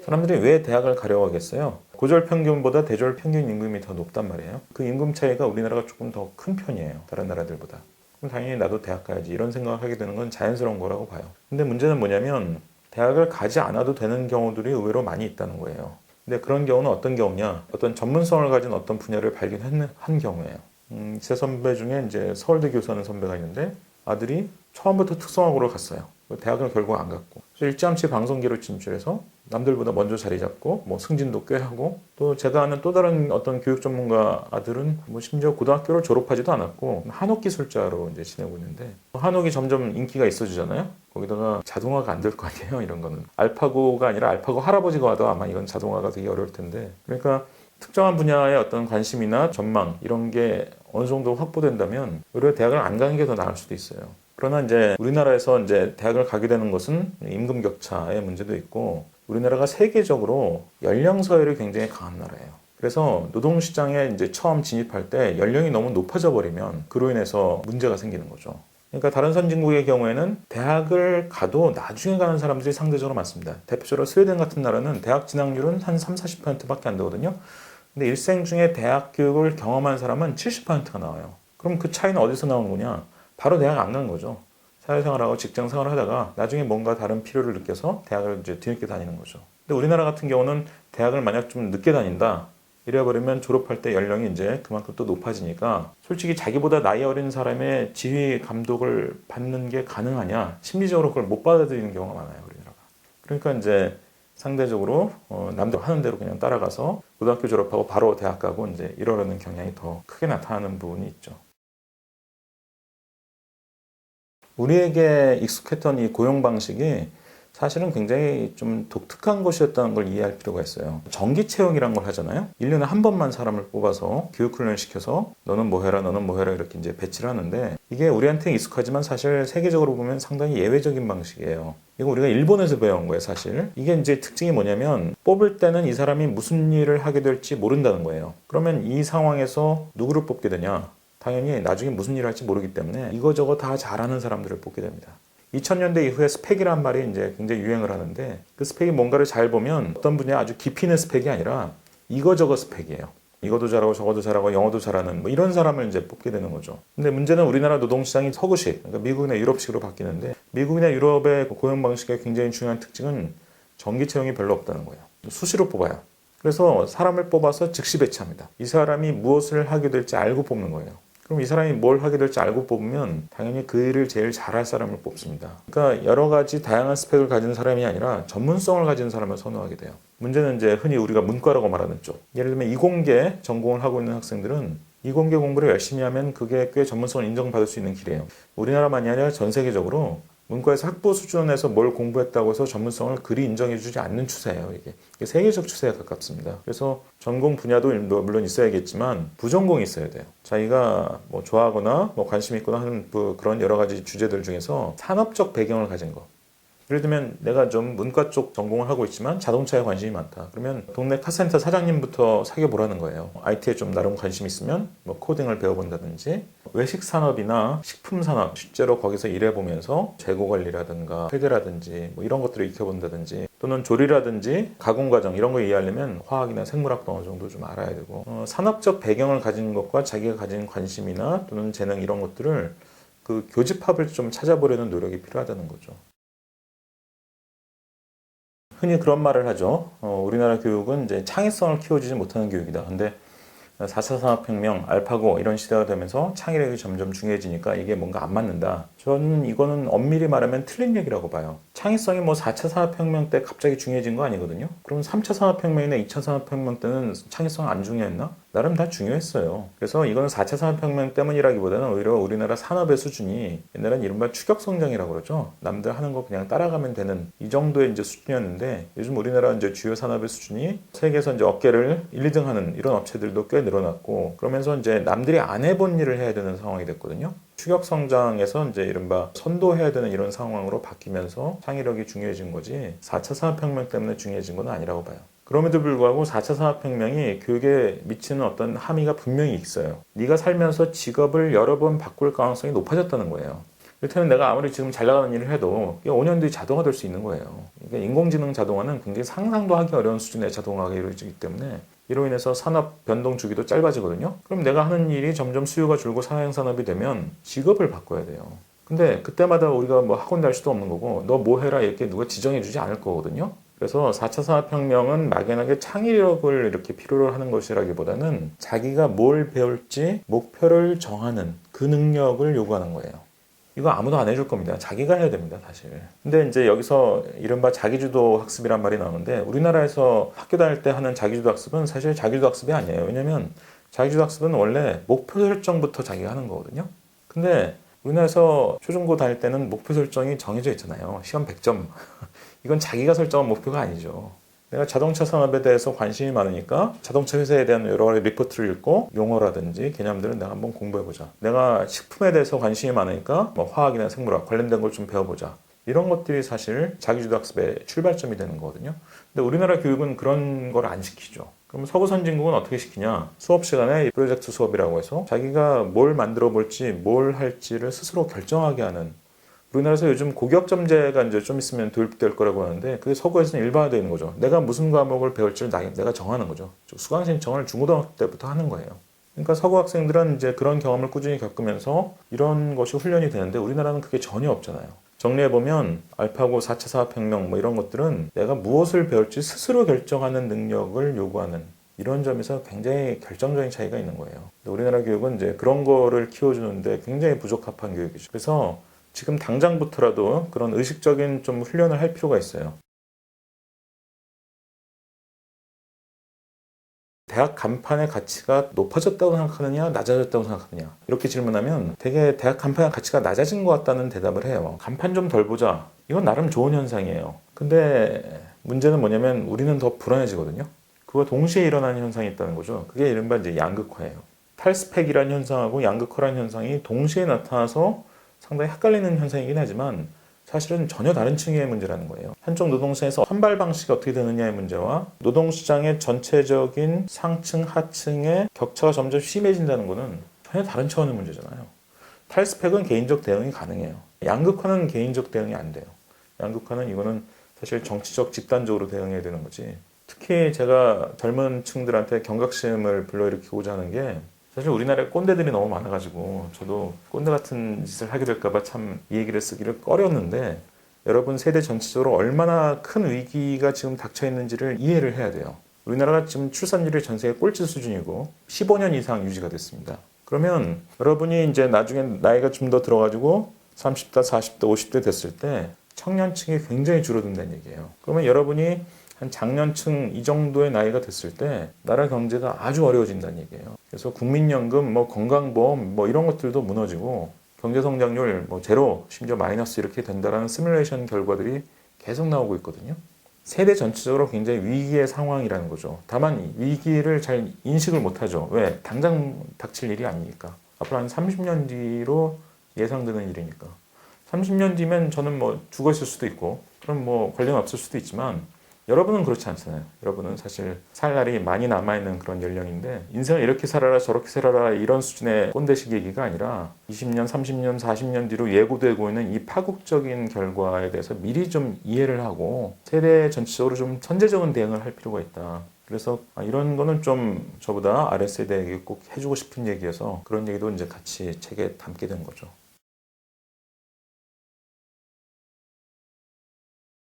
사람들이 왜 대학을 가려고 하겠어요? 고졸 평균보다 대졸 평균 임금이 더 높단 말이에요. 그 임금 차이가 우리나라가 조금 더 큰 편이에요. 다른 나라들보다. 그럼 당연히 나도 대학 가야지 이런 생각을 하게 되는 건 자연스러운 거라고 봐요. 근데 문제는 뭐냐면 대학을 가지 않아도 되는 경우들이 의외로 많이 있다는 거예요. 근데 그런 경우는 어떤 경우냐? 어떤 전문성을 가진 어떤 분야를 발견한 경우예요. 제 선배 중에 이제 서울대 교수하는 선배가 있는데 아들이 처음부터 특성화고를 갔어요. 대학을 결국 안 갔고 일찌감치 방송계로 진출해서 남들보다 먼저 자리 잡고 뭐 승진도 꽤 하고 또 제가 아는 또 다른 어떤 교육 전문가 아들은 뭐 심지어 고등학교를 졸업하지도 않았고 한옥 기술자로 이제 지내고 있는데 한옥이 점점 인기가 있어지잖아요. 거기다가 자동화가 안 될 거 아니에요. 이런 거는 알파고가 아니라 알파고 할아버지가 와도 아마 이건 자동화가 되게 어려울 텐데 그러니까 특정한 분야의 어떤 관심이나 전망 이런 게 어느 정도 확보된다면 오히려 대학을 안 가는 게 더 나을 수도 있어요. 그러나 이제 우리나라에서 이제 대학을 가게 되는 것은 임금 격차의 문제도 있고 우리나라가 세계적으로 연령 서열이 굉장히 강한 나라예요. 그래서 노동시장에 이제 처음 진입할 때 연령이 너무 높아져 버리면 그로 인해서 문제가 생기는 거죠. 그러니까 다른 선진국의 경우에는 대학을 가도 나중에 가는 사람들이 상대적으로 많습니다. 대표적으로 스웨덴 같은 나라는 대학 진학률은 한 30-40%밖에 안 되거든요. 근데 일생 중에 대학 교육을 경험한 사람은 70%가 나와요. 그럼 그 차이는 어디서 나오는 거냐? 바로 대학 안 간 거죠. 사회생활하고 직장생활을 하다가 나중에 뭔가 다른 필요를 느껴서 대학을 이제 뒤늦게 다니는 거죠. 근데 우리나라 같은 경우는 대학을 만약 좀 늦게 다닌다. 이래버리면 졸업할 때 연령이 이제 그만큼 또 높아지니까 솔직히 자기보다 나이 어린 사람의 지휘 감독을 받는 게 가능하냐? 심리적으로 그걸 못 받아들이는 경우가 많아요, 우리나라가. 그러니까 이제 상대적으로 남들 하는 대로 그냥 따라가서 고등학교 졸업하고 바로 대학 가고 이제 이러려는 경향이 더 크게 나타나는 부분이 있죠. 우리에게 익숙했던 이 고용 방식이 사실은 굉장히 좀 독특한 것이었다는 걸 이해할 필요가 있어요. 정기 채용이란 걸 하잖아요. 1년에 한 번만 사람을 뽑아서 교육 훈련 시켜서 너는 뭐 해라 너는 뭐 해라 이렇게 이제 배치를 하는데 이게 우리한테 익숙하지만 사실 세계적으로 보면 상당히 예외적인 방식이에요. 이거 우리가 일본에서 배운 거예요, 사실. 이게 이제 특징이 뭐냐면 뽑을 때는 이 사람이 무슨 일을 하게 될지 모른다는 거예요. 그러면 이 상황에서 누구를 뽑게 되냐? 당연히 나중에 무슨 일을 할지 모르기 때문에 이거저거 다 잘하는 사람들을 뽑게 됩니다. 2000년대 이후에 스펙이란 말이 이제 굉장히 유행을 하는데 그 스펙이 뭔가를 잘 보면 어떤 분야 아주 깊이 있는 스펙이 아니라 이거저거 스펙이에요. 이것도 잘하고 저것도 잘하고 영어도 잘하는 뭐 이런 사람을 이제 뽑게 되는 거죠. 근데 문제는 우리나라 노동시장이 서구식, 그러니까 미국이나 유럽식으로 바뀌는데 미국이나 유럽의 고용 방식의 굉장히 중요한 특징은 정기 채용이 별로 없다는 거예요. 수시로 뽑아요. 그래서 사람을 뽑아서 즉시 배치합니다. 이 사람이 무엇을 하게 될지 알고 뽑는 거예요. 그럼 이 사람이 뭘 하게 될지 알고 뽑으면 당연히 그 일을 제일 잘할 사람을 뽑습니다. 그러니까 여러 가지 다양한 스펙을 가진 사람이 아니라 전문성을 가진 사람을 선호하게 돼요. 문제는 이제 흔히 우리가 문과라고 말하는 쪽. 예를 들면 이공계 전공을 하고 있는 학생들은 이공계 공부를 열심히 하면 그게 꽤 전문성을 인정받을 수 있는 길이에요. 우리나라만이 아니라 전 세계적으로 문과에서 학부 수준에서 뭘 공부했다고 해서 전문성을 그리 인정해주지 않는 추세예요. 이게 세계적 추세에 가깝습니다. 그래서 전공 분야도 물론 있어야겠지만 부전공이 있어야 돼요. 자기가 뭐 좋아하거나 뭐 관심 있거나 하는 그런 여러 가지 주제들 중에서 산업적 배경을 가진 거. 예를 들면 내가 좀 문과 쪽 전공을 하고 있지만 자동차에 관심이 많다. 그러면 동네 카센터 사장님부터 사귀어보라는 거예요. IT에 좀 나름 관심 있으면 뭐 코딩을 배워본다든지 외식 산업이나 식품 산업 실제로 거기서 일해보면서 재고 관리라든가 회계라든지 뭐 이런 것들을 익혀본다든지 또는 조리라든지 가공 과정 이런 거 이해하려면 화학이나 생물학도 어느 정도 좀 알아야 되고 산업적 배경을 가진 것과 자기가 가진 관심이나 또는 재능 이런 것들을 그 교집합을 좀 찾아보려는 노력이 필요하다는 거죠. 흔히 그런 말을 하죠. 우리나라 교육은 이제 창의성을 키워주지 못하는 교육이다. 근데 4차 산업혁명, 알파고 이런 시대가 되면서 창의력이 점점 중요해지니까 이게 뭔가 안 맞는다. 저는 이거는 엄밀히 말하면 틀린 얘기라고 봐요. 창의성이 뭐 4차 산업혁명 때 갑자기 중요해진 거 아니거든요. 그럼 3차 산업혁명이나 2차 산업혁명 때는 창의성 안 중요했나? 나름 다 중요했어요. 그래서 이거는 4차 산업혁명 때문이라기보다는 오히려 우리나라 산업의 수준이 옛날엔 이른바 추격성장이라고 그러죠. 남들 하는 거 그냥 따라가면 되는 이 정도의 이제 수준이었는데 요즘 우리나라 이제 주요 산업의 수준이 세계에서 이제 업계를 1, 2등 하는 이런 업체들도 꽤 늘어났고 그러면서 이제 남들이 안 해본 일을 해야 되는 상황이 됐거든요. 추격성장에서 이제 이른바 선도해야 되는 이런 상황으로 바뀌면서 창의력이 중요해진 거지 4차 산업혁명 때문에 중요해진 건 아니라고 봐요. 그럼에도 불구하고 4차 산업혁명이 교육에 미치는 어떤 함의가 분명히 있어요. 네가 살면서 직업을 여러 번 바꿀 가능성이 높아졌다는 거예요. 이렇다면 내가 아무리 지금 잘 나가는 일을 해도 5년 뒤에 자동화 될 수 있는 거예요. 그러니까 인공지능 자동화는 굉장히 상상도 하기 어려운 수준의 자동화가 이루어지기 때문에 이로 인해서 산업 변동 주기도 짧아지거든요. 그럼 내가 하는 일이 점점 수요가 줄고 사회생산업이 되면 직업을 바꿔야 돼요. 근데 그때마다 우리가 뭐 학원 갈 수도 없는 거고 너 뭐 해라 이렇게 누가 지정해 주지 않을 거거든요. 그래서 4차 산업혁명은 막연하게 창의력을 이렇게 필요로 하는 것이라기보다는 자기가 뭘 배울지 목표를 정하는 그 능력을 요구하는 거예요. 이거 아무도 안 해줄 겁니다. 자기가 해야 됩니다, 사실. 근데 이제 여기서 이른바 자기주도 학습이란 말이 나오는데 우리나라에서 학교 다닐 때 하는 자기주도 학습은 사실 자기주도 학습이 아니에요. 왜냐면 자기주도 학습은 원래 목표 설정부터 자기가 하는 거거든요. 근데 우리나라에서 초중고 다닐 때는 목표 설정이 정해져 있잖아요. 시험 100점. 이건 자기가 설정한 목표가 아니죠. 내가 자동차 산업에 대해서 관심이 많으니까 자동차 회사에 대한 여러 가지 리포트를 읽고 용어라든지 개념들을 내가 한번 공부해보자. 내가 식품에 대해서 관심이 많으니까 뭐 화학이나 생물학 관련된 걸 좀 배워보자. 이런 것들이 사실 자기주도 학습의 출발점이 되는 거거든요. 근데 우리나라 교육은 그런 걸 안 시키죠. 그럼 서구 선진국은 어떻게 시키냐? 수업 시간에 프로젝트 수업이라고 해서 자기가 뭘 만들어 볼지 뭘 할지를 스스로 결정하게 하는, 우리나라에서 요즘 고교학점제가 이제 좀 있으면 도입될 거라고 하는데 그게 서구에서는 일반화되어 있는 거죠. 내가 무슨 과목을 배울지를 내가 정하는 거죠. 수강 신청을 중고등학교 때부터 하는 거예요. 그러니까 서구 학생들은 이제 그런 경험을 꾸준히 겪으면서 이런 것이 훈련이 되는데 우리나라는 그게 전혀 없잖아요. 정리해보면 알파고 4차 산업혁명 뭐 이런 것들은 내가 무엇을 배울지 스스로 결정하는 능력을 요구하는 이런 점에서 굉장히 결정적인 차이가 있는 거예요. 우리나라 교육은 이제 그런 거를 키워주는데 굉장히 부적합한 교육이죠. 그래서 지금 당장부터라도 그런 의식적인 좀 훈련을 할 필요가 있어요. 대학 간판의 가치가 높아졌다고 생각하느냐 낮아졌다고 생각하느냐 이렇게 질문하면 되게 대학 간판의 가치가 낮아진 것 같다는 대답을 해요. 간판 좀 덜 보자. 이건 나름 좋은 현상이에요. 근데 문제는 뭐냐면 우리는 더 불안해지거든요. 그거 동시에 일어나는 현상이 있다는 거죠. 그게 이른바 이제 양극화예요. 탈스펙이라는 현상하고 양극화라는 현상이 동시에 나타나서 상당히 헷갈리는 현상이긴 하지만 사실은 전혀 다른 층의 문제라는 거예요. 한쪽 노동시장에서 선발 방식이 어떻게 되느냐의 문제와 노동시장의 전체적인 상층, 하층의 격차가 점점 심해진다는 것은 전혀 다른 차원의 문제잖아요. 탈스펙은 개인적 대응이 가능해요. 양극화는 개인적 대응이 안 돼요. 양극화는 이거는 사실 정치적 집단적으로 대응해야 되는 거지. 특히 제가 젊은 층들한테 경각심을 불러일으키고자 하는 게 사실 우리나라에 꼰대들이 너무 많아가지고 저도 꼰대 같은 짓을 하게 될까봐 참 이 얘기를 쓰기를 꺼렸는데 여러분 세대 전체적으로 얼마나 큰 위기가 지금 닥쳐있는지를 이해를 해야 돼요. 우리나라가 지금 출산율이 전 세계 꼴찌 수준이고 15년 이상 유지가 됐습니다. 그러면 여러분이 이제 나중에 나이가 좀 더 들어가지고 30대, 40대, 50대 됐을 때 청년층이 굉장히 줄어든다는 얘기예요. 그러면 여러분이 한 장년층 이 정도의 나이가 됐을 때 나라 경제가 아주 어려워진다는 얘기예요. 그래서 국민연금, 뭐 건강보험, 뭐 이런 것들도 무너지고 경제성장률 뭐 제로, 심지어 마이너스 이렇게 된다라는 시뮬레이션 결과들이 계속 나오고 있거든요. 세대 전체적으로 굉장히 위기의 상황이라는 거죠. 다만 위기를 잘 인식을 못하죠. 왜? 당장 닥칠 일이 아니니까. 앞으로 한 30년 뒤로 예상되는 일이니까. 30년 뒤면 저는 뭐 죽어 있을 수도 있고 그럼 뭐 관련 없을 수도 있지만 여러분은 그렇지 않잖아요. 여러분은 사실 살 날이 많이 남아있는 그런 연령인데 인생을 이렇게 살아라 저렇게 살아라 이런 수준의 꼰대식 얘기가 아니라 20년, 30년, 40년 뒤로 예고되고 있는 이 파국적인 결과에 대해서 미리 좀 이해를 하고 세대 전체적으로 좀 선제적인 대응을 할 필요가 있다. 그래서 이런 거는 좀 저보다 아랫세대에게 꼭 해주고 싶은 얘기여서 그런 얘기도 이제 같이 책에 담게 된 거죠.